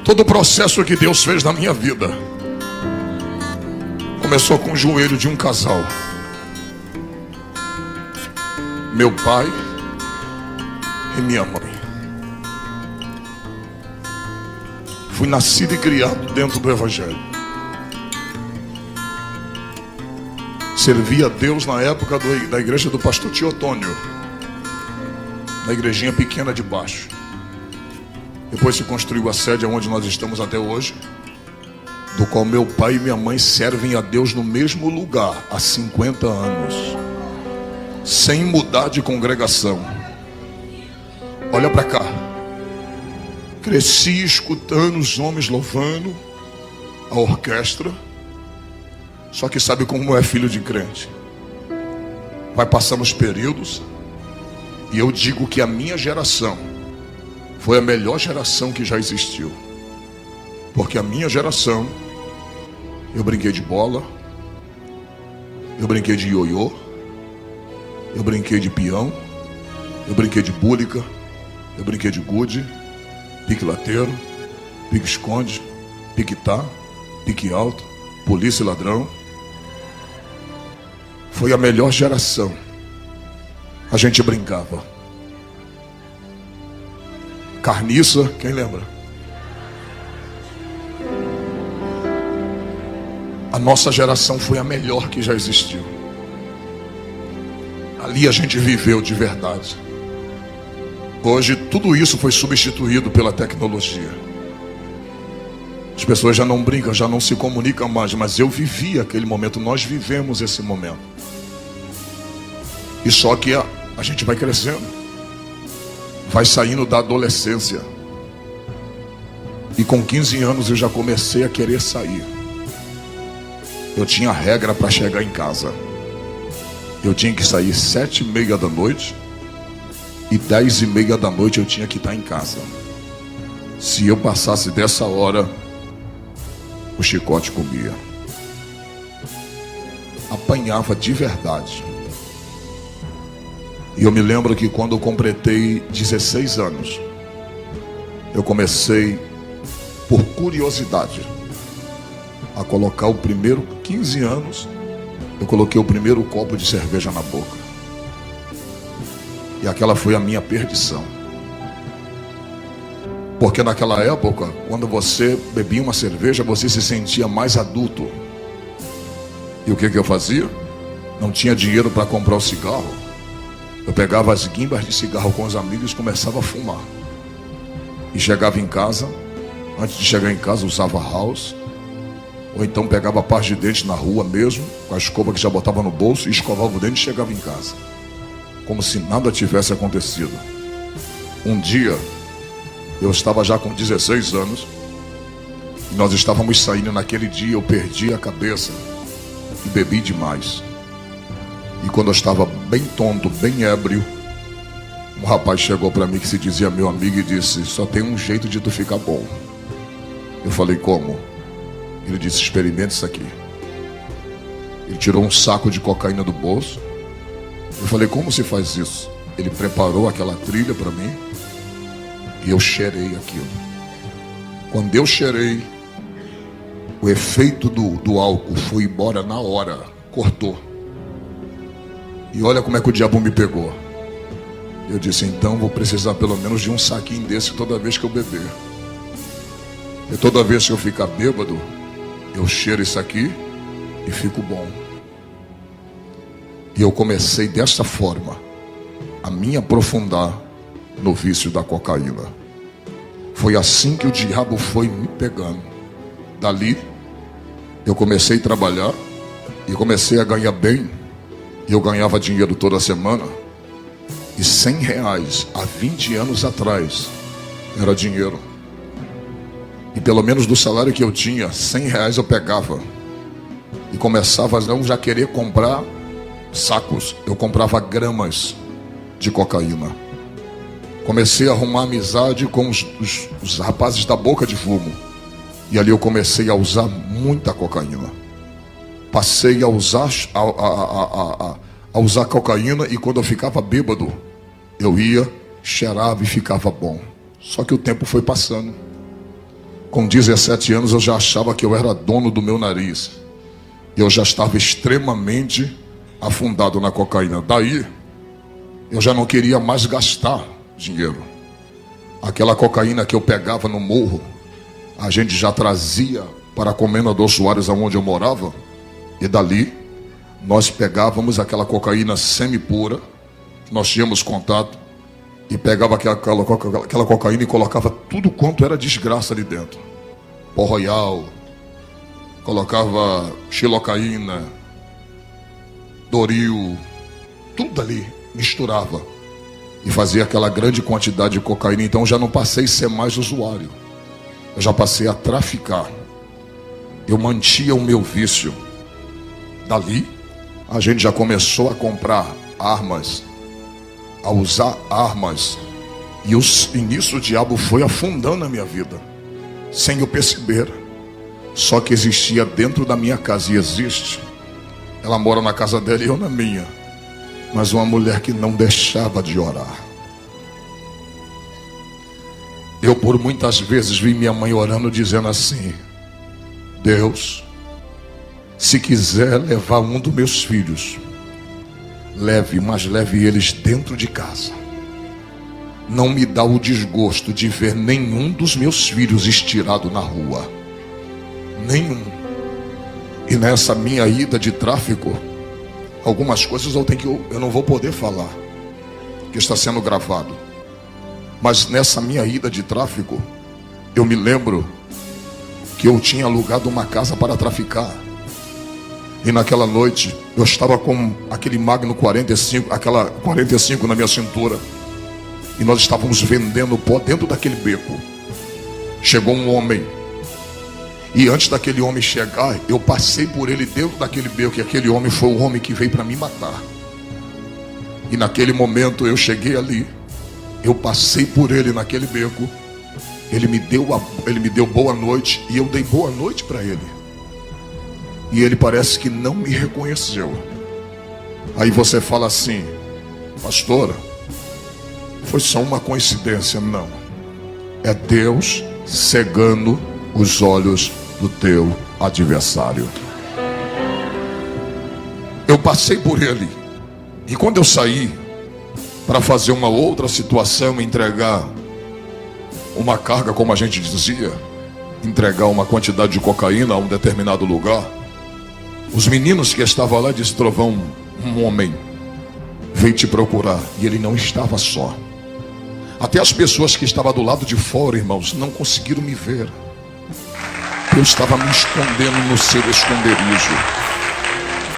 Todo o processo que Deus fez na minha vida começou com o joelho de um casal. Meu pai e minha mãe. Fui nascido e criado dentro do Evangelho. Servi a Deus na época da igreja do pastor Teotônio, na igrejinha pequena de baixo. Depois se construiu a sede onde nós estamos até hoje, do qual meu pai e minha mãe servem a Deus no mesmo lugar há 50 anos, sem mudar de congregação. Olha para cá. Cresci escutando os homens louvando, a orquestra. Só que sabe como é filho de crente? Vai passando os períodos, e eu digo que a minha geração foi a melhor geração que já existiu. Porque a minha geração, eu brinquei de bola, eu brinquei de ioiô, eu brinquei de peão, eu brinquei de búlica, eu brinquei de gude, pique lateiro, pique esconde, pique tá, pique alto, polícia e ladrão. Foi a melhor geração. A gente brincava. Carniça, quem lembra? A nossa geração foi a melhor que já existiu. Ali a gente viveu de verdade. Hoje tudo isso foi substituído pela tecnologia. As pessoas já não brincam, já não se comunicam mais, mas eu vivi aquele momento, nós vivemos esse momento. E só que a gente vai crescendo, vai saindo da adolescência. E com 15 anos eu já comecei a querer sair. Eu tinha regra para chegar em casa. Eu tinha que sair 7h30 da noite, e 10h30 da noite eu tinha que estar em casa. Se eu passasse dessa hora, o chicote comia. Apanhava de verdade. E eu me lembro que quando eu completei 16 anos, eu comecei, por curiosidade, a colocar o primeiro 15 anos, eu coloquei o primeiro copo de cerveja na boca. E aquela foi a minha perdição. Porque naquela época, quando você bebia uma cerveja, você se sentia mais adulto. E o que eu fazia? Não tinha dinheiro para comprar o cigarro. Eu pegava as guimbas de cigarro com os amigos e começava a fumar. E chegava em casa, antes de chegar em casa usava house, ou então pegava a parte de dente na rua mesmo, com a escova que já botava no bolso, e escovava o dente e chegava em casa, como se nada tivesse acontecido. Um dia, eu estava já com 16 anos, e nós estávamos saindo naquele dia, eu perdi a cabeça e bebi demais. E quando eu estava bem tonto, bem ébrio, um rapaz chegou para mim que se dizia meu amigo e disse: só tem um jeito de tu ficar bom. Eu falei: como? Ele disse: experimente isso aqui. Ele tirou um saco de cocaína do bolso. Eu falei: como se faz isso? Ele preparou aquela trilha para mim e eu cheirei aquilo. Quando eu cheirei, o efeito do álcool foi embora na hora, cortou. E olha como é que o diabo me pegou. Eu disse: então vou precisar pelo menos de um saquinho desse toda vez que eu beber. E toda vez que eu ficar bêbado, eu cheiro isso aqui e fico bom. E eu comecei dessa forma a me aprofundar no vício da cocaína. Foi assim que o diabo foi me pegando. Dali eu comecei a trabalhar e comecei a ganhar bem. Eu ganhava dinheiro toda semana. E R$100 há 20 anos atrás era dinheiro. E pelo menos do salário que eu tinha, R$100 eu pegava. E começava a não já querer comprar sacos. Eu comprava gramas de cocaína. Comecei a arrumar amizade com os rapazes da boca de fumo. E ali eu comecei a usar muita cocaína. Passei a usar cocaína, e quando eu ficava bêbado, eu ia, cheirava e ficava bom. Só que o tempo foi passando. Com 17 anos eu já achava que eu era dono do meu nariz. Eu já estava extremamente afundado na cocaína. Daí, eu já não queria mais gastar dinheiro. Aquela cocaína que eu pegava no morro, a gente já trazia para a Comenda Soares, aonde eu morava. E dali, nós pegávamos aquela cocaína semi-pura, que nós tínhamos contato, e pegava aquela cocaína e colocava tudo quanto era desgraça ali dentro. Pó Royal, colocava xilocaína, Doril, tudo ali, misturava. E fazia aquela grande quantidade de cocaína. Então já não passei a ser mais usuário. Eu já passei a traficar. Eu mantinha o meu vício. Dali, a gente já começou a comprar armas, a usar armas. E nisso o diabo foi afundando a minha vida, sem eu perceber. Só que existia dentro da minha casa, e existe. Ela mora na casa dela e eu na minha. Mas uma mulher que não deixava de orar. Eu por muitas vezes vi minha mãe orando, dizendo assim: Deus, se quiser levar um dos meus filhos, leve, mas leve eles dentro de casa. Não me dá o desgosto de ver nenhum dos meus filhos estirado na rua. Nenhum. E nessa minha ida de tráfico, algumas coisas eu não vou poder falar, que está sendo gravado. Mas nessa minha ida de tráfico, eu me lembro que eu tinha alugado uma casa para traficar. E naquela noite, eu estava com aquele Magno 45, aquela 45 na minha cintura. E nós estávamos vendendo pó dentro daquele beco. Chegou um homem. E antes daquele homem chegar, eu passei por ele dentro daquele beco. E aquele homem foi o homem que veio para me matar. E naquele momento eu cheguei ali. Eu passei por ele naquele beco. Ele me deu boa noite. E eu dei boa noite para ele. E ele parece que não me reconheceu. Aí você fala assim: pastora, foi só uma coincidência. Não. É Deus cegando os olhos do teu adversário. Eu passei por ele. E quando eu saí para fazer uma outra situação, entregar uma carga, como a gente dizia, entregar uma quantidade de cocaína a um determinado lugar, os meninos que estavam lá disseram: Trovão, um homem veio te procurar. E ele não estava só. Até as pessoas que estavam do lado de fora, irmãos, não conseguiram me ver. Eu estava me escondendo no seu esconderijo.